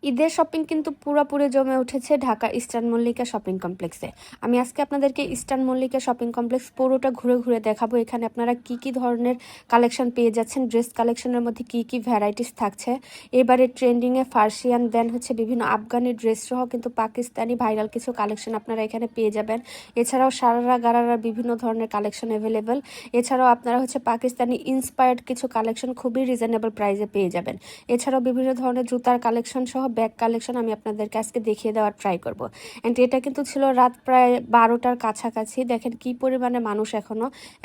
ঈদের শপিং কিন্তু পুরোপুরি জমে উঠেছে ঢাকা ইস্টার্ন মল্লিকা শপিং কমপ্লেক্সে। আমি আজকে আপনাদেরকে ইস্টার্ন মল্লিকা শপিং কমপ্লেক্স পুরোটা ঘুরে ঘুরে দেখাবো। এখানে আপনারা কি কি ধরনের কালেকশন পেয়ে যাচ্ছেন, ড্রেস কালেকশনের মধ্যে কি কি ভ্যারাইটিস থাকছে, এবারে ট্রেন্ডিংয়ে ফার্সিয়ান, দেন হচ্ছে বিভিন্ন আফগানি ড্রেস সহ কিন্তু পাকিস্তানি ভাইরাল কিছু কালেকশন আপনারা এখানে পেয়ে যাবেন। এছাড়াও সারারা গারারা বিভিন্ন ধরনের কালেকশন অ্যাভেলেবেল। এছাড়াও আপনারা হচ্ছে পাকিস্তানি ইন্সপায়ার্ড কিছু কালেকশন খুবই রিজনেবল প্রাইসে পেয়ে যাবেন। এছাড়াও বিভিন্ন ধরনের জুতার কালেকশন সহ ব্যাগ কালেকশন আমি আপনাদেরকে আজকে দেখিয়ে দেওয়ার ট্রাই করব। অ্যান্ড এটা কিন্তু ছিল রাত প্রায় 12টার কাছাকাছি। দেখেন কি পরিমাণে মানুষ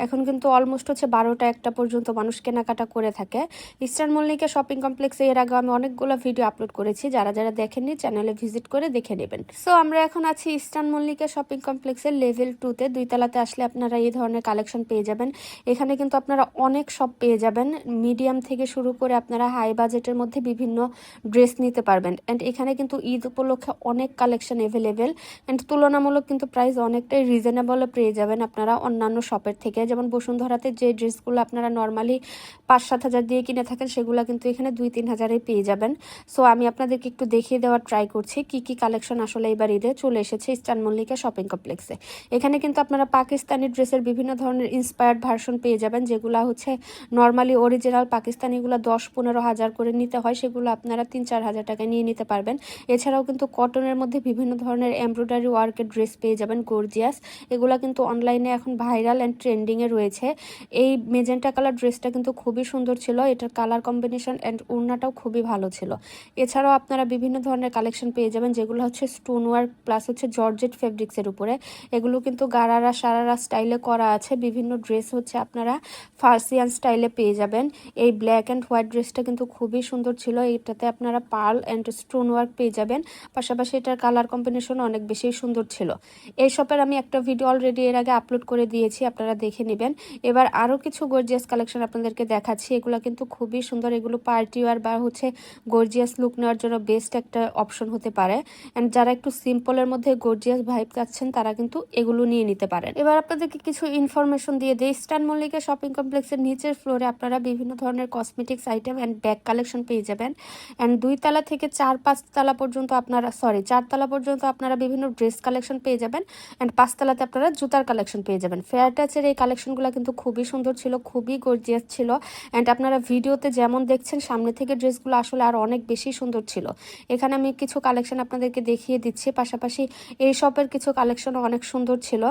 এখন কিন্তু অলমোস্ট হচ্ছে 12টা-1টা পর্যন্ত মানুষ কেনাকাটা করে থাকে। ইস্টার্ন মল্লিকা শপিং কমপ্লেক্সে এর আগে আমি অনেকগুলো ভিডিও আপলোড করেছি, যারা যারা দেখেননি চ্যানেলে ভিজিট করে দেখে নেবেন। সো আমরা এখন আছি ইস্টার্ন মল্লিকা শপিং কমপ্লেক্সের লেভেল 2-তে। 2 তলাতে আসলে আপনারা এই ধরনের কালেকশন পেয়ে যাবেন। এখানে কিন্তু আপনারা অনেক শপ পেয়ে যাবেন, মিডিয়াম থেকে শুরু করে আপনারা হাই বাজেটের মধ্যে বিভিন্ন ড্রেস নিতে পারবেন। অ্যান্ড এখানে কিন্তু ঈদ উপলক্ষে অনেক কালেকশন অ্যাভেলেবেল অ্যান্ড তুলনামূলক কিন্তু প্রাইস অনেকটাই রিজনেবলে পেয়ে যাবেন আপনারা অন্যান্য শপের থেকে। যেমন বসুন্ধরাতে যে ড্রেসগুলো আপনারা নর্মালি 5-7 হাজার দিয়ে কিনে থাকেন, সেগুলো কিন্তু এখানে 2-3 হাজারে পেয়ে যাবেন। সো আমি আপনাদেরকে একটু দেখিয়ে দেওয়ার ট্রাই করছি কি কি কালেকশন আসলে এবার ঈদে চলে এসেছে ইস্টার্ন মল্লিকা শপিং কমপ্লেক্সে। এখানে কিন্তু আপনারা পাকিস্তানি ড্রেসের বিভিন্ন ধরনের ইন্সপায়ার্ড ভার্সন পেয়ে যাবেন, যেগুলো হচ্ছে নর্মালি অরিজিনাল পাকিস্তানিগুলো 10-15 হাজার করে নিতে হয়, সেগুলো আপনারা 3-4 হাজার টাকায় নিয়ে নিতে পারবেন। এছাড়াও কিন্তু কটনের মধ্যে বিভিন্ন ধরনের এমব্রয়ডারি ওয়ার্কের ড্রেস পেয়ে যাবেন, গর্জিয়াস। এগুলো কিন্তু অনলাইনে এখন ভাইরাল অ্যান্ড ট্রেন্ডিংয়ে রয়েছে। এই মেজেন্টা কালার ড্রেসটা কিন্তু খুবই সুন্দর ছিল, এটার কালার কম্বিনেশন অ্যান্ড ওড়নাটাও খুবই ভালো ছিল। এছাড়াও আপনারা বিভিন্ন ধরনের কালেকশন পেয়ে যাবেন, যেগুলো হচ্ছে স্টোন ওয়ার্ক প্লাস হচ্ছে জর্জেট ফেব্রিক্সের উপরে। এগুলো কিন্তু গারারা সারারা স্টাইলে করা আছে। বিভিন্ন ড্রেস হচ্ছে আপনারা ফার্সিয়ান স্টাইলে পেয়ে যাবেন। এই ব্ল্যাক অ্যান্ড হোয়াইট ড্রেসটা কিন্তু খুবই সুন্দর ছিল, এটাতে আপনারা পার্ল অ্যান্ড স্টোন ওয়ার্ক পেয়ে যাবেন। পাশাপাশি এটার কালার কম্বিনেশন অনেক বেশি সুন্দর ছিল। এই শপের আমি একটা ভিডিও অলরেডি এর আগে আপলোড করে দিয়েছি, আপনারা দেখে নেবেন। এবার আরও কিছু গর্জিয়াস কালেকশন আপনাদেরকে দেখাচ্ছি। এগুলো কিন্তু খুবই সুন্দর, এগুলো পার্টি ওয়ার বা হচ্ছে গর্জিয়াস লুক নেওয়ার জন্য বেস্ট একটা অপশন হতে পারে। অ্যান্ড যারা একটু সিম্পলের মধ্যে গর্জিয়াস ভাইব চাচ্ছেন, তারা কিন্তু এগুলো নিয়ে নিতে পারেন। এবার আপনাদেরকে কিছু ইনফরমেশন দিয়ে দেই। ইস্টার্ন মল্লিকা শপিং কমপ্লেক্সের নিচের ফ্লোরে আপনারা বিভিন্ন ধরনের cosmetics item and bag collection পেয়ে যাবেন। অ্যান্ড 2 তলা থেকে 4-5 তলা পর্যন্ত আপনারা 4 তলা পর্যন্ত আপনারা বিভিন্ন ড্রেস কালেকশন পেয়ে যাবেন। অ্যান্ড 5 তলাতে আপনারা জুতার কালেকশন পেয়ে যাবেন। ফেয়ার টাচের এই কালেকশনগুলো কিন্তু খুবই সুন্দর ছিল, খুবই গর্জিয়াস ছিল। অ্যান্ড আপনারা ভিডিওতে যেমন দেখছেন, সামনে থেকে ড্রেসগুলো আসলে আর অনেক বেশি সুন্দর ছিল। এখানে আমি কিছু কালেকশন আপনাদেরকে দেখিয়ে দিচ্ছি, পাশাপাশি এই শপের কিছু কালেকশনও অনেক সুন্দর ছিল।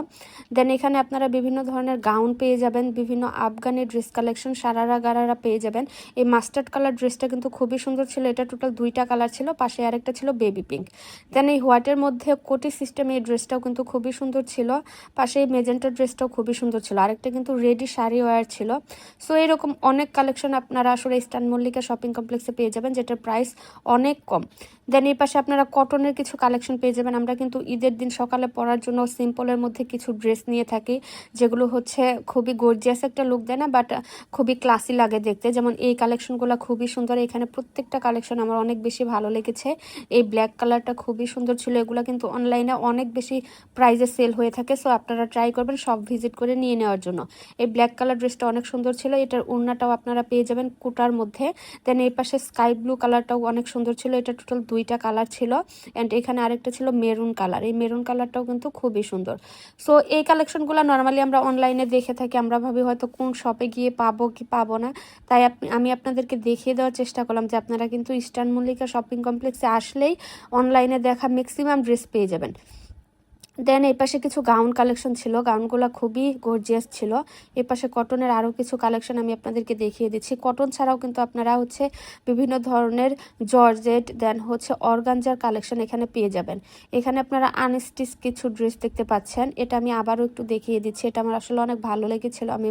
দেন এখানে আপনারা বিভিন্ন ধরনের গাউন পেয়ে যাবেন, বিভিন্ন আফগানি ড্রেস কালেকশন সারারা গারারা পেয়ে যাবেন। এই মাস্টার্ড কালার ড্রেসটা কিন্তু খুবই সুন্দর ছিল, এটা টোটাল 2টা কালার ছিল, পাশে আরেকটা ছিল বেবি পিঙ্ক। দেন এই হোয়াইটের মধ্যে কোটি সিস্টেম এই ড্রেসটাও কিন্তু খুবই সুন্দর ছিল, পাশে এই মেজেন্টা ড্রেসটাও খুবই সুন্দর ছিল, আরেকটা কিন্তু রেডি শাড়ি ওয়্যার ছিল। সো এরকম অনেক কালেকশন আপনারা আসলে ইস্টার্ন মল্লিকা শপিং কমপ্লেক্সে পেয়ে যাবেন, যেটার প্রাইস অনেক কম। দেন এই পাশে আপনারা কটনের কিছু কালেকশন পেয়ে যাবেন। আমরা কিন্তু ঈদের দিন সকালে পরার জন্য সিম্পলের মধ্যে কিছু ড্রেস নিয়ে থাকি, যেগুলো হচ্ছে খুবই গর্জিয়াস একটা লুক দেয় না, বাট খুবই ক্লাসি লাগে দেখতে। যেমন এই কালেকশনগুলো খুবই সুন্দর, এখানে প্রত্যেকটা কালেকশন আমার অনেক বেশি ভালো লেগেছে। এই ব্ল্যাক কালারটা খুবই সুন্দর ছিল, এগুলো কিন্তু অনলাইনে অনেক বেশি প্রাইসে সেল হয়ে থাকে। সো আপনারা ট্রাই করবেন সব ভিজিট করে নিয়ে নেওয়ার জন্য। এই ব্ল্যাক কালার ড্রেসটা অনেক সুন্দর ছিল, এটার ওড়নাটাও আপনারা পেয়ে যাবেন কোটার মধ্যে। দেন এই পাশে স্কাই ব্লু কালারটাও অনেক সুন্দর ছিল, এটা টোটাল 2টা কালার ছিল। অ্যান্ড এখানে আরেকটা ছিল মেরুন কালার, এই মেরুন কালারটাও কিন্তু খুবই সুন্দর। সো এই কালেকশনগুলো নর্মালি আমরা অনলাইনে দেখে থাকি, আমরা ভাবি হয়তো কোন শপে গিয়ে পাবো কি পাবো না, তাই আমি আপনাদেরকে দেখিয়ে দেওয়ার চেষ্টা করলাম যে আপনারা কিন্তু ইস্টার্ন মল্লিকা শপিং কমপ্লেক্সে আসলেই অনলাইনে দেখা ম্যাক্সিমাম ড্রেস পেয়ে যাবেন। দেন এই পাশে কিছু গাউন কালেকশন ছিল, গাউনগুলো খুবই গর্জিয়াস ছিল। এই পাশে কটনের আরও কিছু কালেকশন আমি আপনাদেরকে দেখিয়ে দিচ্ছি। কটন ছাড়াও কিন্তু আপনারা হচ্ছে বিভিন্ন ধরনের জর্জেট দেন হচ্ছে অর্গানজার কালেকশন এখানে পেয়ে যাবেন। এখানে আপনারা আনস্টিচ কিছু ড্রেস দেখতে পাচ্ছেন, এটা আমি আবারও একটু দেখিয়ে দিচ্ছি, এটা আমার আসলে অনেক ভালো লেগেছিল, আমি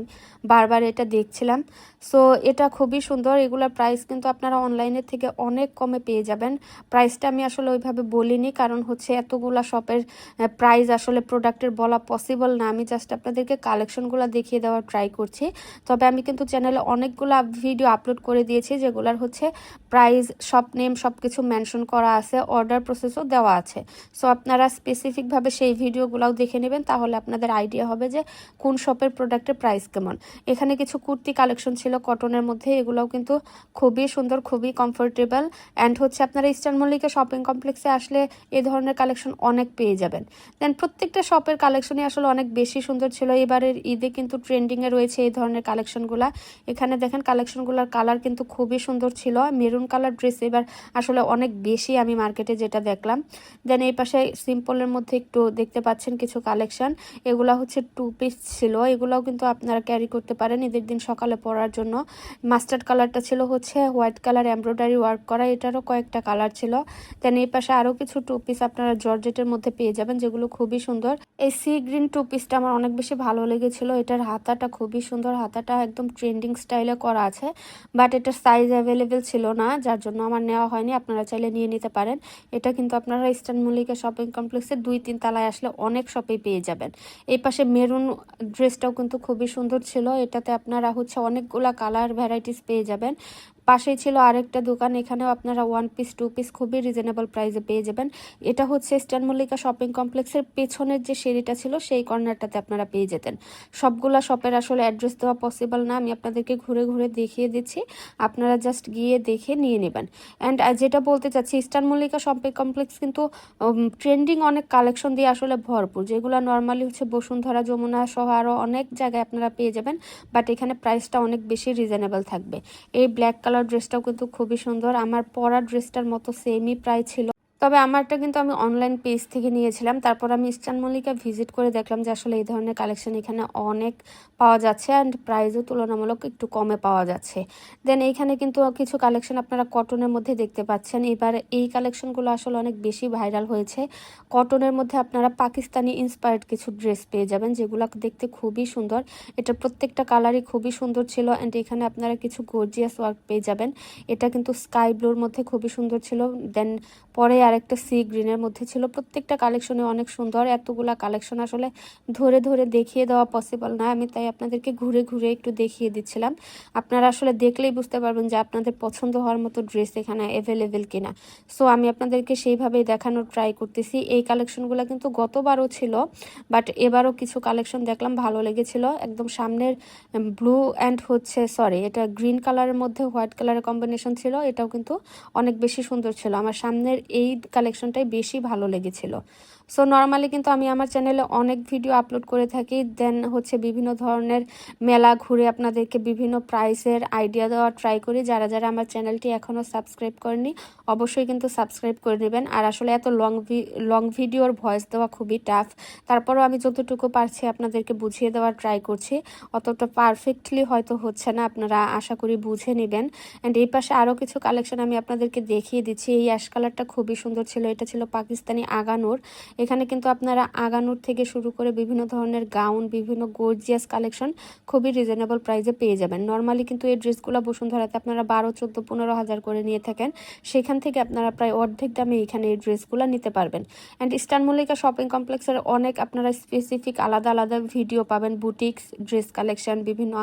বারবার এটা দেখছিলাম। সো এটা খুবই সুন্দর, এগুলোর প্রাইস কিন্তু আপনারা অনলাইনের থেকে অনেক কমে পেয়ে যাবেন। প্রাইসটা আমি আসলে ওইভাবে বলিনি, কারণ হচ্ছে এতগুলা শপের প্রাইস প্রাইস আসলে প্রোডাক্টের বলা পসিবল না, আমি জাস্ট আপনাদেরকে কালেকশনগুলো দেখিয়ে দেওয়ার ট্রাই করছি। তবে আমি কিন্তু চ্যানেলে অনেকগুলো ভিডিও আপলোড করে দিয়েছি যেগুলোর হচ্ছে প্রাইস, শপ নেম সব কিছু মেনশন করা আছে, অর্ডার প্রসেসও দেওয়া আছে। সো আপনারা স্পেসিফিকভাবে সেই ভিডিওগুলোও দেখে নেবেন, তাহলে আপনাদের আইডিয়া হবে যে কোন শপের প্রোডাক্টের প্রাইস কেমন। এখানে কিছু কুর্তি কালেকশন ছিল কটনের মধ্যে, এগুলোও কিন্তু খুবই সুন্দর, খুবই কমফোর্টেবল। অ্যান্ড হচ্ছে আপনারা ইস্টার্ন মল্লিকা শপিং কমপ্লেক্সে আসলে এই ধরনের কালেকশন অনেক পেয়ে যাবেন। দেন প্রত্যেকটা শপের কালেকশনই আসলে অনেক বেশি সুন্দর ছিল। এবারের ঈদে কিন্তু ট্রেন্ডিংয়ে রয়েছে এই ধরনের কালেকশনগুলা। এখানে দেখেন কালেকশনগুলোর কালার কিন্তু খুবই সুন্দর ছিল। মেরুন কালার ড্রেস এবার আসলে অনেক বেশি আমি মার্কেটে যেটা দেখলাম। দেন এই পাশে সিম্পলের মধ্যে একটু দেখতে পাচ্ছেন কিছু কালেকশন, এগুলা হচ্ছে 2 পিস ছিল। এগুলাও কিন্তু আপনারা ক্যারি করতে পারেন ঈদের দিন সকালে পরার জন্য। মাস্টার্ড কালারটা ছিল হচ্ছে হোয়াইট কালার এমব্রয়ডারি ওয়ার্ক করা, এটারও কয়েকটা কালার ছিল। দেন এই পাশে আরও কিছু 2 পিস আপনারা জর্জেটের মধ্যে পেয়ে যাবেন যেগুলো খুবই সুন্দর। এই সি গ্রিন 2 পিসটা আমার অনেক বেশি ভালো লেগেছিল। এটার হাতাটা খুবই সুন্দর, হাতাটা একদম ট্রেন্ডিং স্টাইলে করা আছে, বাট এটার সাইজ অ্যাভেলেবেল ছিল না, যার জন্য আমার নেওয়া হয়নি। আপনারা চাইলে নিয়ে নিতে পারেন। এটা কিন্তু আপনারা ইস্টার্ন মল্লিকা শপিং কমপ্লেক্সের 2-3 তলায় আসলে অনেক শপে পেয়ে যাবেন। এই পাশে মেরুন ড্রেসটাও কিন্তু খুবই সুন্দর ছিল, এটাতে আপনারা হচ্ছে অনেকগুলা কালার ভ্যারাইটিস পেয়ে যাবেন। পাশেই ছিল আরেকটা দোকান, এখানেও আপনারা 1 পিস 2 পিস খুবই রিজনেবল প্রাইসে পেয়ে যাবেন। এটা হচ্ছে ইস্টার্ন মল্লিকা শপিং কমপ্লেক্সের পেছনের যে সিঁড়িটা ছিল সেই কর্নারটাতে আপনারা পেয়ে যেতেন। সবগুলা শপের আসলে অ্যাড্রেস দেওয়া পসিবল না, আমি আপনাদেরকে ঘুরে ঘুরে দেখিয়ে দিচ্ছি, আপনারা জাস্ট গিয়ে দেখে নিয়ে নেবেন। অ্যান্ড যেটা বলতে চাচ্ছি, ইস্টার্ন মল্লিকা শপিং কমপ্লেক্স কিন্তু ট্রেন্ডিং অনেক কালেকশন দিয়ে আসলে ভরপুর, যেগুলো নর্মালি হচ্ছে বসুন্ধরা, যমুনা সহ আরও অনেক জায়গায় আপনারা পেয়ে যাবেন, বাট এখানে প্রাইসটা অনেক বেশি রিজনেবল থাকবে। এই ব্ল্যাক কালার ড্রেসটাও কিন্তু খুবই সুন্দর, আমার পরা ড্রেসটার মতো সেমই প্রাইস ছিল। তবে আমারটা কিন্তু আমি অনলাইন পেজ থেকে নিয়েছিলাম, তারপর আমি ইস্টার্ন মল্লিকা ভিজিট করে দেখলাম যে আসলে এই ধরনের কালেকশন এখানে অনেক পাওয়া যাচ্ছে অ্যান্ড প্রাইসও তুলনামূলক একটু কমে পাওয়া যাচ্ছে। দেন এইখানে কিন্তু কিছু কালেকশন আপনারা কটনের মধ্যে দেখতে পাচ্ছেন। এবার এই কালেকশনগুলো আসলে অনেক বেশি ভাইরাল হয়েছে। কটনের মধ্যে আপনারা পাকিস্তানি ইন্সপায়ার্ড কিছু ড্রেস পেয়ে যাবেন যেগুলো দেখতে খুবই সুন্দর। এটা প্রত্যেকটা কালারই খুবই সুন্দর ছিল অ্যান্ড এখানে আপনারা কিছু গর্জিয়াস ওয়ার্ক পেয়ে যাবেন। এটা কিন্তু স্কাই ব্লুর মধ্যে খুবই সুন্দর ছিল। দেন পরে আরেকটা সি গ্রিনের মধ্যে ছিল। প্রত্যেকটা কালেকশনে অনেক সুন্দর। এতগুলা কালেকশন আসলে ধরে ধরে দেখিয়ে দেওয়া পসিবল না, আমি তাই আপনাদেরকে ঘুরে ঘুরে একটু দেখিয়ে দিচ্ছিলাম। আপনারা আসলে দেখলেই বুঝতে পারবেন যে আপনাদের পছন্দ হওয়ার মতো ড্রেস এখানে অ্যাভেলেবেল কিনা। সো আমি আপনাদেরকে সেইভাবেই দেখানোর ট্রাই করতেছি। এই কালেকশনগুলো কিন্তু গতবারও ছিল, বাট এবারও কিছু কালেকশন দেখলাম ভালো লেগেছিল। একদম সামনের ব্লু অ্যান্ড হচ্ছে এটা গ্রিন কালারের মধ্যে হোয়াইট কালারের কম্বিনেশন ছিল, এটাও কিন্তু অনেক বেশি সুন্দর ছিল। আমার সামনের এই কালেকশনটাই বেশি ভালো লেগেছিল। সো নর্মালি কিন্তু আমি আমার চ্যানেলে অনেক ভিডিও আপলোড করে থাকি, দেন হচ্ছে বিভিন্ন ধরনের মেলা ঘুরে আপনাদেরকে বিভিন্ন প্রাইসের আইডিয়া দেওয়ার ট্রাই করি। যারা যারা আমার চ্যানেলটি এখনও সাবস্ক্রাইব করেনি অবশ্যই কিন্তু সাবস্ক্রাইব করে নেবেন। আর আসলে এত লং ভিডিওর ভয়েস দেওয়া খুবই টাফ, তারপরও আমি যতটুকু পারছি আপনাদেরকে বুঝিয়ে দেওয়ার ট্রাই করছি। অতটা পারফেক্টলি হয়তো হচ্ছে না, আপনারা আশা করি বুঝে নেবেন। অ্যান্ড এই পাশে আরও কিছু কালেকশন আমি আপনাদেরকে দেখিয়ে দিচ্ছি। এই অ্যাশ কালারটা খুবই সুন্দর ছিল, এটা ছিল পাকিস্তানি আগানুর। এখানে কিন্তু আপনারা আগানুর থেকে শুরু করে বিভিন্ন ধরনের গাউন, বিভিন্ন গর্জিয়াস কালেকশন খুবই রিজনেবল প্রাইসে পেয়ে যাবেন। নর্মালি কিন্তু এই ড্রেসগুলো বসুন্ধরাতে আপনারা 12, 14, 15 হাজার করে নিয়ে থাকেন, সেখান থেকে আপনারা প্রায় অর্ধেক দামে এখানে এই ড্রেসগুলো নিতে পারবেন। অ্যান্ড ইস্টার্ন মল্লিকা শপিং কমপ্লেক্সের অনেক আপনারা স্পেসিফিক আলাদা আলাদা ভিডিও পাবেন, বুটিক্স ড্রেস কালেকশন, বিভিন্ন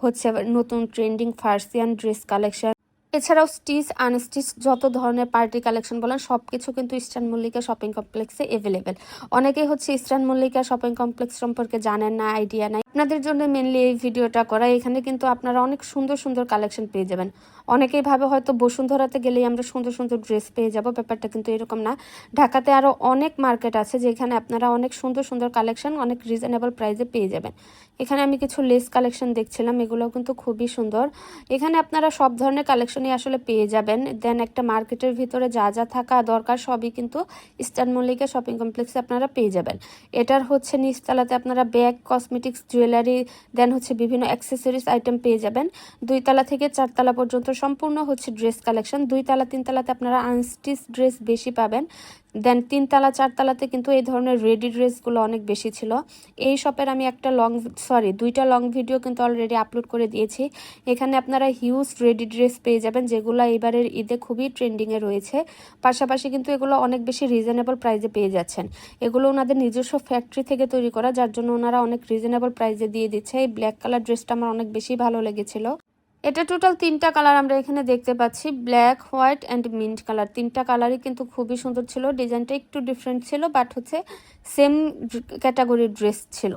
হচ্ছে নতুন ট্রেন্ডিং ফার্সিয়ান ড্রেস কালেকশন, এছাড়াও স্টিচ আনস্টিচ যত ধরনের পার্টি কালেকশন বলেন সব কিছু কিন্তু ইস্টার্ন মল্লিকা শপিং কমপ্লেক্সে অ্যাভেলেবেল। অনেকেই হচ্ছে ইস্টার্ন মল্লিকা শপিং কমপ্লেক্স সম্পর্কে জানেন না, আইডিয়া নাই, আপনাদের জন্য মেনলি এই ভিডিওটা করা। এখানে কিন্তু আপনারা অনেক সুন্দর সুন্দর কালেকশন পেয়ে যাবেন। অনেকেই ভাবে হয়তো বসুন্ধরাতে গেলেই আমরা সুন্দর সুন্দর ড্রেস পেয়ে যাব, ব্যাপারটা কিন্তু এরকম না। ঢাকাতে আরও অনেক মার্কেট আছে যেখানে আপনারা অনেক সুন্দর সুন্দর কালেকশন অনেক রিজনেবল প্রাইসে পেয়ে যাবেন। এখানে আমি কিছু লেস কালেকশন দেখছিলাম, এগুলোও কিন্তু খুবই সুন্দর। এখানে আপনারা সব ধরনের কালেকশনই আসলে পেয়ে যাবেন। দেন একটা মার্কেটের ভিতরে যা যা থাকা দরকার সবই কিন্তু ইস্টার্ন মল্লিকা শপিং কমপ্লেক্সে আপনারা পেয়ে যাবেন। এটার হচ্ছে নিচতলাতে আপনারা ব্যাগ, কসমেটিক্স, জুয়েলারি, দেন হচ্ছে বিভিন্ন অ্যাক্সেসরিজ আইটেম পেয়ে যাবেন। 2 তলা থেকে 4 তলা পর্যন্ত সম্পূর্ণ হচ্ছে ড্রেস কালেকশন। 2 তলা 3 তলাতে আপনারা আনস্টিচ ড্রেস বেশি পাবেন, দেন 3 তলা 4 তলাতে কিন্তু এই ধরনের রেডি ড্রেসগুলো অনেক বেশি ছিল। এই শপের আমি দুইটা লং ভিডিও কিন্তু অলরেডি আপলোড করে দিয়েছি। এখানে আপনারা হিউজ রেডি ড্রেস পেয়ে যাবেন, যেগুলো এবারের ঈদে খুবই ট্রেন্ডিংয়ে রয়েছে। পাশাপাশি কিন্তু এগুলো অনেক বেশি রিজনেবল প্রাইসে পেয়ে যাচ্ছেন। এগুলো ওনাদের নিজস্ব ফ্যাক্টরি থেকে তৈরি করা, যার জন্য ওনারা অনেক রিজনেবল প্রাইসে দিয়ে দিচ্ছে। এই ব্ল্যাক কালার ড্রেসটা আমার অনেক বেশি ভালো লেগেছিল। এটা টোটাল 3টা কালার আমরা এখানে দেখতে পাচ্ছি, black, white and mint colour. 3টা কালারই কিন্তু খুবই সুন্দর ছিল। ডিজাইনটা একটু ডিফারেন্ট ছিল, বাট হচ্ছে সেম ক্যাটাগরির ড্রেস ছিল।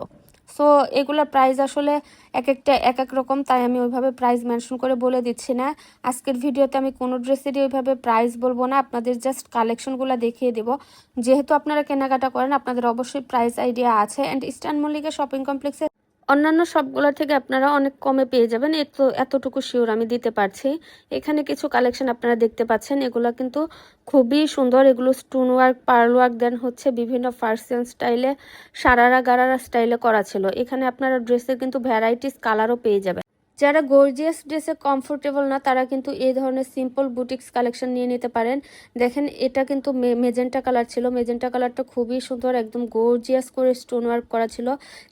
সো এগুলোর প্রাইস আসলে এক একটা এক এক রকম, তাই আমি ওইভাবে প্রাইস মেনশন করে বলে দিচ্ছি না। আজকের ভিডিওতে আমি কোনো ড্রেসেরই ওইভাবে প্রাইস বলবো না, আপনাদের জাস্ট কালেকশনগুলো দেখিয়ে দেবো। যেহেতু আপনারা কেনাকাটা করেন, আপনাদের অবশ্যই প্রাইস আইডিয়া আছে। অ্যান্ড ইস্টার্ন মল্লিকা শপিং কমপ্লেক্সে অন্যান্য সবগুলো থেকে আপনারা অনেক কমে পেয়ে যাবেন, এতটুকু শিওর আমি দিতে পারছি। এখানে কিছু কালেকশন আপনারা দেখতে পাচ্ছেন, এগুলো কিন্তু খুবই সুন্দর। এগুলো স্টোন ওয়ার্ক, পার্ল ওয়ার্ক, দেন হচ্ছে বিভিন্ন পার্সিয়ান স্টাইলে, সারারা গারারা স্টাইলে করা ছিল। এখানে আপনারা ড্রেসের কিন্তু ভ্যারাইটিস কালারও পেয়ে যাবেন। যারা গর্জিয়াস ড্রেসে কমফোর্টেবল না, তারা কিন্তু এই ধরনের সিম্পল বুটিক্স কালেকশন নিয়ে নিতে পারেন। দেখেন এটা কিন্তু মেজেন্টা কালার ছিল। মেজেন্টা কালারটা খুবই সুন্দর, একদম গর্জিয়াস করে স্টোন ওয়ার্ক করা ছিল।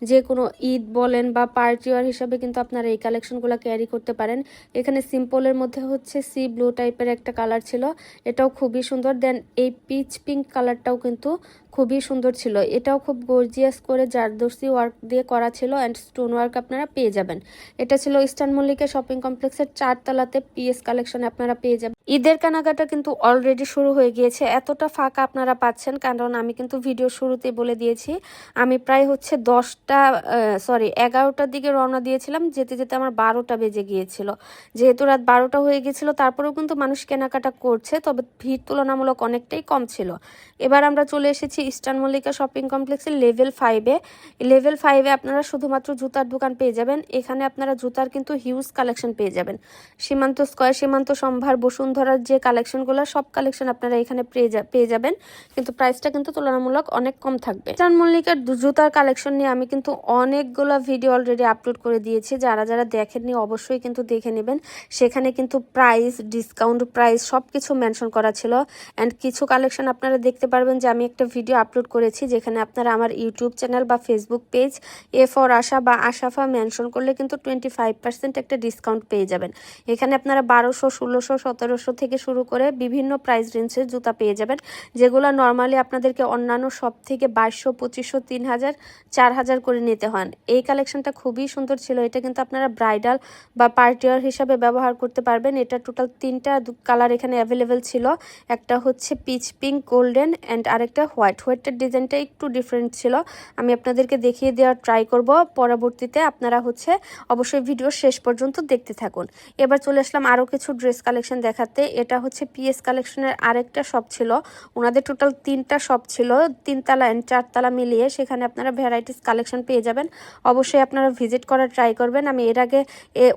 যে কোনো ঈদ বলেন বা পার্টি ওয়ার হিসাবে কিন্তু আপনারা এই কালেকশনগুলো ক্যারি করতে পারেন। এখানে সিম্পলের মধ্যে হচ্ছে সি ব্লু টাইপের একটা কালার ছিল, এটাও খুবই সুন্দর। দেন এই পিচ পিঙ্ক কালারটাও কিন্তু খুবই সুন্দর ছিল, এটাও খুব গর্জিয়াস করে জারদর্সি ওয়ার্ক দিয়ে করা ছিল অ্যান্ড স্টোন ওয়ার্ক আপনারা পেয়ে যাবেন। এটা ছিল ইস্টার্ন মল্লিকা শপিং কমপ্লেক্সের 4 তলাতে পিএস কালেকশন আপনারা পেয়ে যাবেন। ঈদের কেনাকাটা কিন্তু অলরেডি শুরু হয়ে গিয়েছে। এতটা ফাঁকা আপনারা পাচ্ছেন কারণ আমি কিন্তু ভিডিও শুরুতে বলে দিয়েছি, আমি প্রায় হচ্ছে 11টার দিকে রওনা দিয়েছিলাম, যেতে যেতে আমার 12টা বেজে গিয়েছিল। যেহেতু রাত 12টা হয়ে গিয়েছিল, তারপরেও কিন্তু মানুষ কেনাকাটা করছে, তবে ভিড় তুলনামূলক অনেকটাই কম ছিল। এবার আমরা চলে এসেছি ইস্টার্ন মল্লিকা শপিং কমপ্লেক্সের লেভেল 5-এ। লেভেল 5-এ আপনারা শুধুমাত্র জুতার দোকান পেয়ে যাবেন। এখানে আপনারা জুতার কিন্তু হিউজ কালেকশন পেয়ে যাবেন। সীমান্ত স্কয়ার, সীমান্ত সম্ভার, বসুন্ধরার যে কালেকশনগুলো, সব কালেকশন আপনারা এখানে পেয়ে যাবেন, কিন্তু প্রাইসটা কিন্তু তুলনামূলক অনেক কম থাকবে। ইস্টার্ন মল্লিকার জুতার কালেকশন নিয়ে আমি কিন্তু অনেকগুলো ভিডিও অলরেডি আপলোড করে দিয়েছি, যারা যারা দেখেননি অবশ্যই কিন্তু দেখে নেবেন। সেখানে কিন্তু প্রাইস, ডিসকাউন্ট প্রাইস সব কিছু মেনশন করা ছিল। অ্যান্ড কিছু কালেকশন আপনারা দেখতে পারবেন যে আমি একটা ভিডিও আপলোড করেছি, যেখানে আপনারা আমার ইউটিউব চ্যানেল বা ফেসবুক পেজ এ ফর আশা বা আশাফা মেনশন করলে কিন্তু 25% একটা ডিসকাউন্ট পেয়ে যাবেন। এখানে আপনারা 1200, 1600, 1700 থেকে শুরু করে বিভিন্ন প্রাইস রেঞ্জের জুতা পেয়ে যাবেন, যেগুলো নর্মালি আপনাদেরকে অন্যান্য সব থেকে 2200, 2500, 3000, 4000 করে নিতে হন। এই কালেকশনটা খুবই সুন্দর ছিল। এটা কিন্তু আপনারা ব্রাইডাল বা পার্টিওয়ার হিসাবে ব্যবহার করতে পারবেন। এটা টোটাল 3টা কালার এখানে অ্যাভেলেবেল ছিল। একটা হচ্ছে পিচ পিঙ্ক, গোল্ডেন অ্যান্ড আরেকটা হোয়াইটের ডিজাইনটা একটু ডিফারেন্ট ছিল। আমি আপনাদেরকে দেখিয়ে দেওয়ার ট্রাই করব পরবর্তীতে, আপনারা হচ্ছে অবশ্যই ভিডিও শেষ পর্যন্ত দেখতে থাকুন। এবার চলে আসলাম আরও কিছু ড্রেস কালেকশন দেখাতে। এটা হচ্ছে পিএস কালেকশনের আরেকটা শপ ছিল। ওনাদের টোটাল 3টা শপ ছিল, 3 তলা অ্যান্ড 4 তলা মিলিয়ে। সেখানে আপনারা ভ্যারাইটিস কালেকশন পেয়ে যাবেন। অবশ্যই আপনারা ভিজিট করার ট্রাই করবেন। আমি এর আগে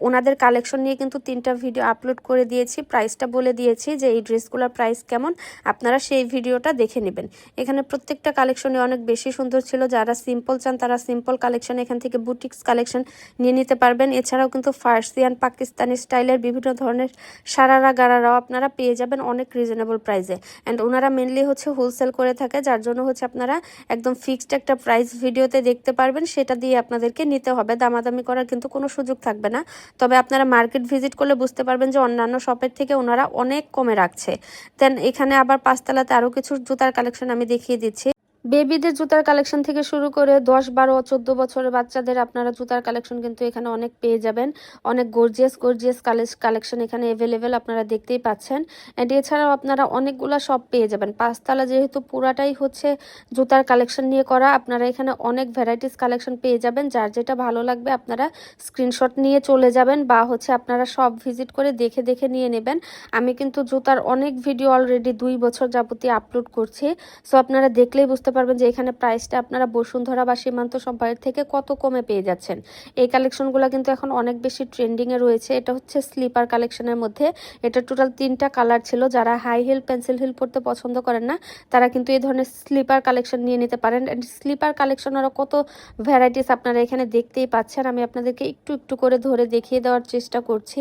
ওনাদের কালেকশন নিয়ে কিন্তু 3টা ভিডিও আপলোড করে দিয়েছি, প্রাইসটা বলে দিয়েছি যে এই ড্রেসগুলোর প্রাইস কেমন, আপনারা সেই ভিডিওটা দেখে নেবেন। এখানে প্রত্যেকটা কালেকশনে অনেক বেশি সুন্দর ছিল। যারা সিম্পল চান তারা সিম্পল কালেকশন এখান থেকে বুটিক্স কালেকশন নিয়ে নিতে পারবেন। এছাড়াও কিন্তু ফার্সিয়ান, পাকিস্তানি স্টাইলের বিভিন্ন ধরনের সারারা গারারাও আপনারা পেয়ে যাবেন অনেক রিজনেবল প্রাইসে। অ্যান্ড ওনারা মেনলি হচ্ছে হোলসেল করে থাকে, যার জন্য হচ্ছে আপনারা একদম ফিক্সড একটা প্রাইস ভিডিওতে দেখতে পারবেন, সেটা দিয়ে আপনাদেরকে নিতে হবে। দামাদামি করার কিন্তু কোনো সুযোগ থাকবে না। তবে আপনারা মার্কেট ভিজিট করলে বুঝতে পারবেন যে অন্যান্য শপের থেকে ওনারা অনেক কমে রাখছে। দেন এখানে আবার 5 তলাতে আরও কিছু জুতার কালেকশন আমি দেখিয়ে দিচ্ছি। বেবিদের জুতার কালেকশন থেকে শুরু করে 10, 12, 14 বছরের বাচ্চাদের আপনারা জুতার কালেকশন কিন্তু এখানে অনেক পেয়ে যাবেন। অনেক গর্জিয়াস কালেকশন এখানে অ্যাভেলেবেল আপনারা দেখতেই পাচ্ছেন। অ্যান্ড এছাড়াও আপনারা অনেকগুলো শপ পেয়ে যাবেন। 5 তলা যেহেতু পুরাটাই হচ্ছে জুতার কালেকশন নিয়ে করা, আপনারা এখানে অনেক ভ্যারাইটিস কালেকশন পেয়ে যাবেন। যার যেটা ভালো লাগবে আপনারা স্ক্রিনশট নিয়ে চলে যাবেন, বা হচ্ছে আপনারা সব ভিজিট করে দেখে দেখে নিয়ে নেবেন। আমি কিন্তু জুতার অনেক ভিডিও অলরেডি 2 বছর যাবতীয় আপলোড করছি, সো আপনারা দেখলেই বুঝতে ভাবতে পারবেন যে এখানে প্রাইসটা আপনারা বসুন্ধরা বা সীমান্ত সম্ভারের থেকে কত কমে পেয়ে যাচ্ছেন। এই কালেকশনগুলো কিন্তু এখন অনেক বেশি ট্রেন্ডিংয়ে রয়েছে। এটা হচ্ছে স্লিপার কালেকশনের মধ্যে, এটা টোটাল 3টা কালার ছিল। যারা হাই হিল পেন্সিল হিল পরতে পছন্দ করেন না তারা কিন্তু এই ধরনের স্লিপার কালেকশন নিয়ে নিতে পারেন। অ্যান্ড স্লিপার কালেকশনেরও কত ভ্যারাইটিস আপনারা এখানে দেখতেই পাচ্ছেন। আমি আপনাদেরকে একটু একটু করে ধরে দেখিয়ে দেওয়ার চেষ্টা করছি।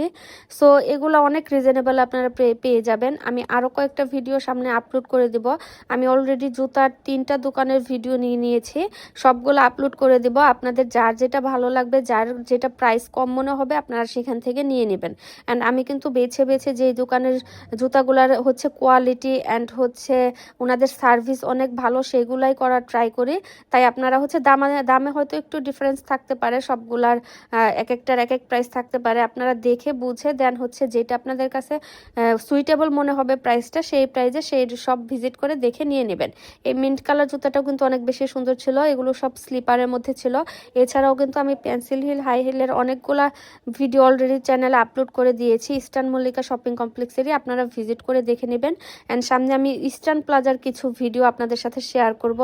সো এগুলো অনেক রিজনেবল আপনারা পেয়ে যাবেন। আমি আরও কয়েকটা ভিডিও সামনে আপলোড করে দেব। আমি অলরেডি জুতার 3টা দোকানের ভিডিও নিয়ে নিয়েছি, সবগুলো আপলোড করে দেব। আপনাদের যার যেটা ভালো লাগবে, যার যেটা প্রাইস কম মনে হবে আপনারা সেখান থেকে নিয়ে নেবেন। অ্যান্ড আমি কিন্তু বেছে বেছে যেই দোকানের জুতাগুলার হচ্ছে কোয়ালিটি অ্যান্ড হচ্ছে ওনাদের সার্ভিস অনেক ভালো সেগুলাই করার ট্রাই করি। তাই আপনারা হচ্ছে দামে হয়তো একটু ডিফারেন্স থাকতে পারে, সবগুলার এক একটার এক এক প্রাইস থাকতে পারে। আপনারা দেখে বুঝে দেন হচ্ছে যেটা আপনাদের কাছে সুইটেবল মনে হবে প্রাইসটা, সেই প্রাইসে সেই সব ভিজিট করে দেখে নিয়ে নেবেন। এই মিন্ট কালার জুতাটাও কিন্তু অনেক বেশি সুন্দর ছিল। এগুলো সব স্লিপারের মধ্যে ছিল। এছাড়াও কিন্তু আমি পেন্সিল হিল হাই হিলের অনেকগুলা ভিডিও অলরেডি চ্যানেলে আপলোড করে দিয়েছি ইস্টার্ন মল্লিকা শপিং কমপ্লেক্সেরই, আপনারা ভিজিট করে দেখে নেবেন। অ্যান্ড সামনে আমি ইস্টার্ন প্লাজার কিছু ভিডিও আপনাদের সাথে শেয়ার করব।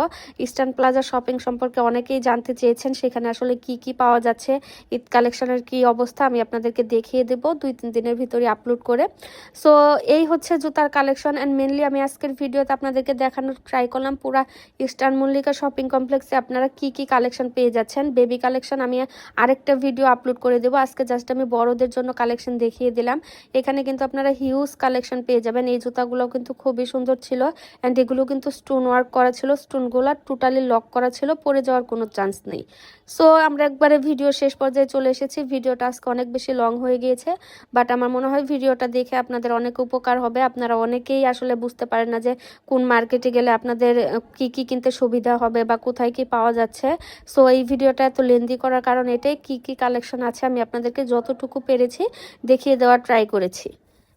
ইস্টার্ন প্লাজা শপিং সম্পর্কে অনেকেই জানতে চেয়েছেন, সেখানে আসলে কি কি পাওয়া যাচ্ছে, ঈদ কালেকশনের কি অবস্থা আমি আপনাদেরকে দেখিয়ে দেব 2-3 দিনের ভিতরে আপলোড করে। সো এই হচ্ছে জুতার কালেকশন। অ্যান্ড মেনলি আমি আজকের ভিডিওতে আপনাদেরকে দেখানোর ট্রাই করলাম পুরা ইস্টার্ন মল্লিকা শপিং কমপ্লেক্সে আপনারা কি কি কালেকশন পেয়ে যাচ্ছেন। বেবি কালেকশন আমি আরেকটা ভিডিও আপলোড করে দেবো। আজকে জাস্ট আমি বড়দের জন্য কালেকশন দেখিয়ে দিলাম। এখানে কিন্তু আপনারা হিউজ কালেকশন পেয়ে যাবেন। এই জুতাগুলো কিন্তু খুবই সুন্দর ছিল। অ্যান্ড এগুলো কিন্তু স্টোন ওয়ার্ক করা ছিল, স্টোনগুলো টোটালি লক করা ছিল, পরে যাওয়ার কোনো চান্স নেই। সো আমরা একবারে ভিডিও শেষ পর্যায়ে চলে এসেছি। ভিডিওটা আজকে অনেক বেশি লং হয়ে গিয়েছে, বাট আমার মনে হয় ভিডিওটা দেখে আপনাদের অনেক উপকার হবে। আপনারা অনেকেই আসলে বুঝতে পারেন না যে কোন মার্কেটে গেলে আপনাদের কি কি কিনতে সুবিধা হবে বা কোথায় কি পাওয়া যাচ্ছে। সো এই ভিডিওটা এত লেন্দি করার কারণ এটাই, কি কি কালেকশন আছে আমি আপনাদেরকে যতটুকু পেরেছি দেখিয়ে দেওয়ার ট্রাই করেছি।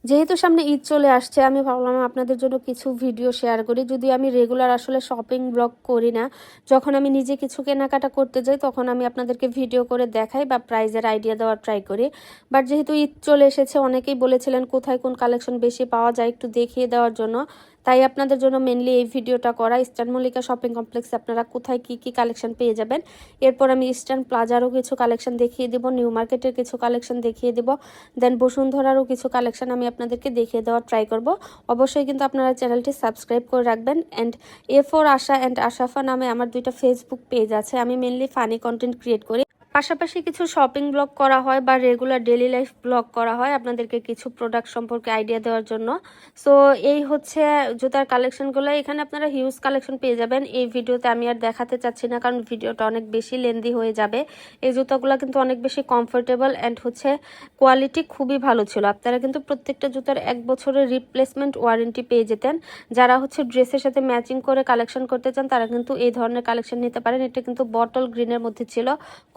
যেহেতু সামনে ঈদ চলে আসছে আমি ভাবলাম আপনাদের জন্য কিছু ভিডিও শেয়ার করি। যদি আমি রেগুলার আসলে শপিং ব্লগ করি না, যখন আমি নিজে কিছু কেনাকাটা করতে যাই তখন আমি আপনাদেরকে ভিডিও করে দেখাই বা প্রাইজের আইডিয়া দেওয়ার ট্রাই করি। বাট যেহেতু ঈদ চলে এসেছে অনেকেই বলেছিলেন কোথায় কোন কালেকশন বেশি পাওয়া যায় একটু দেখিয়ে দেওয়ার জন্য, তাই আপনাদের জন্য মেনলি এই ভিডিওটা করা। ইস্টার্ন মল্লিকা শপিং কমপ্লেক্সে আপনারা কোথায় কি কি কালেকশন পেয়ে যাবেন। এরপর আমি ইস্টার্ন প্লাজারও কিছু কালেকশন দেখিয়ে দেব, নিউ মার্কেটের কিছু কালেকশন দেখিয়ে দেব, দেন বসুন্ধরারও কিছু কালেকশন আমি আপনাদেরকে দেখিয়ে দেওয়ার ট্রাই করব। অবশ্যই কিন্তু আপনারা চ্যানেলটি সাবস্ক্রাইব করে রাখবেন। অ্যান্ড A4 আশা অ্যান্ড আশাফা নামে আমার 2টা ফেসবুক পেজ আছে, আমি মেনলি ফানি কন্টেন্ট ক্রিয়েট করি। পাশাপাশি কিছু শপিং ব্লগ করা হয় বা রেগুলার ডেলি লাইফ ব্লগ করা হয় আপনাদেরকে কিছু প্রোডাক্ট সম্পর্কে আইডিয়া দেওয়ার জন্য। সো এই হচ্ছে জুতার কালেকশনগুলো। এখানে আপনারা হিউজ কালেকশন পেয়ে যাবেন। এই ভিডিওতে আমি আর দেখাতে চাচ্ছি না কারণ ভিডিওটা অনেক বেশি লেন্দি হয়ে যাবে। এই জুতাগুলো কিন্তু অনেক বেশি কমফোর্টেবল অ্যান্ড হচ্ছে কোয়ালিটি খুবই ভালো ছিল। আপনারা কিন্তু প্রত্যেকটা জুতার 1 বছরের রিপ্লেসমেন্ট ওয়ারেন্টি পেয়ে যেতেন। যারা হচ্ছে ড্রেসের সাথে ম্যাচিং করে কালেকশন করতে চান তারা কিন্তু এই ধরনের কালেকশন নিতে পারেন। এটা কিন্তু বটল গ্রিনের মধ্যে ছিল,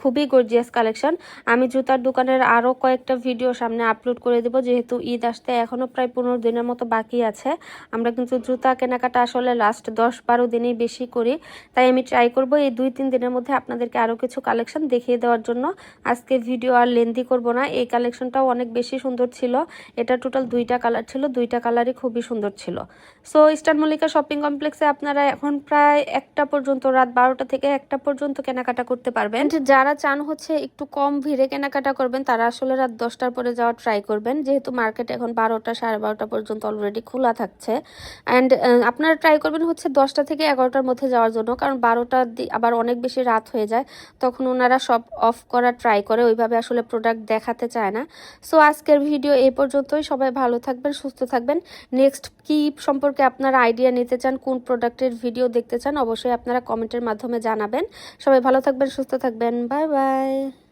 খুবই গর্জিয়াস কালেকশন। আমি জুতার দোকানের আরও কয়েকটা ভিডিও সামনে আপলোড করে দেব, যেহেতু ঈদ আসতে এখনও প্রায় 15 দিনের মতো বাকি আছে। আমরা কিন্তু জুতা কেনাকাটা আসলে লাস্ট 10-12 দিনেই বেশি করি, তাই আমি ট্রাই করব এই 2-3 দিনের মধ্যে আপনাদেরকে আরও কিছু কালেকশন দেখিয়ে দেওয়ার জন্য। আজকে ভিডিও আর লেন্দি করব না। এই কালেকশনটাও অনেক বেশি সুন্দর ছিল। এটা টোটাল 2টা কালার ছিল, 2টা কালারই খুবই সুন্দর ছিল। সো ইস্টার্ন মল্লিকা শপিং কমপ্লেক্সে আপনারা এখন প্রায় 1টা পর্যন্ত, রাত 12টা থেকে 1টা পর্যন্ত কেনাকাটা করতে পারবেন। যারা চান হচ্ছে একটু কম ভিড়ে কেনাকাটা করবেন তারা আসলে রাত 10টার পরে যাওয়ার ট্রাই করবেন, যেহেতু মার্কেট এখন 12টা 12:30 পর্যন্ত অলরেডি খোলা থাকছে। অ্যান্ড আপনারা ট্রাই করবেন হচ্ছে 10টা থেকে 11টার মধ্যে যাওয়ার জন্য, কারণ 12টা আবার অনেক বেশি রাত হয়ে যায়, তখন ওনারা সব অফ করার ট্রাই করে, ওইভাবে আসলে প্রোডাক্ট দেখাতে চায় না। সো আজকের ভিডিও এই পর্যন্তই। সবাই ভালো থাকবেন, সুস্থ থাকবেন। নেক্সট কি সম্পর্কে আপনারা আইডিয়া নিতে চান, কোন প্রোডাক্টের ভিডিও দেখতে চান, অবশ্যই আপনারা কমেন্টের মাধ্যমে জানাবেন। সবাই ভালো থাকবেন, সুস্থ থাকবেন। Bye bye.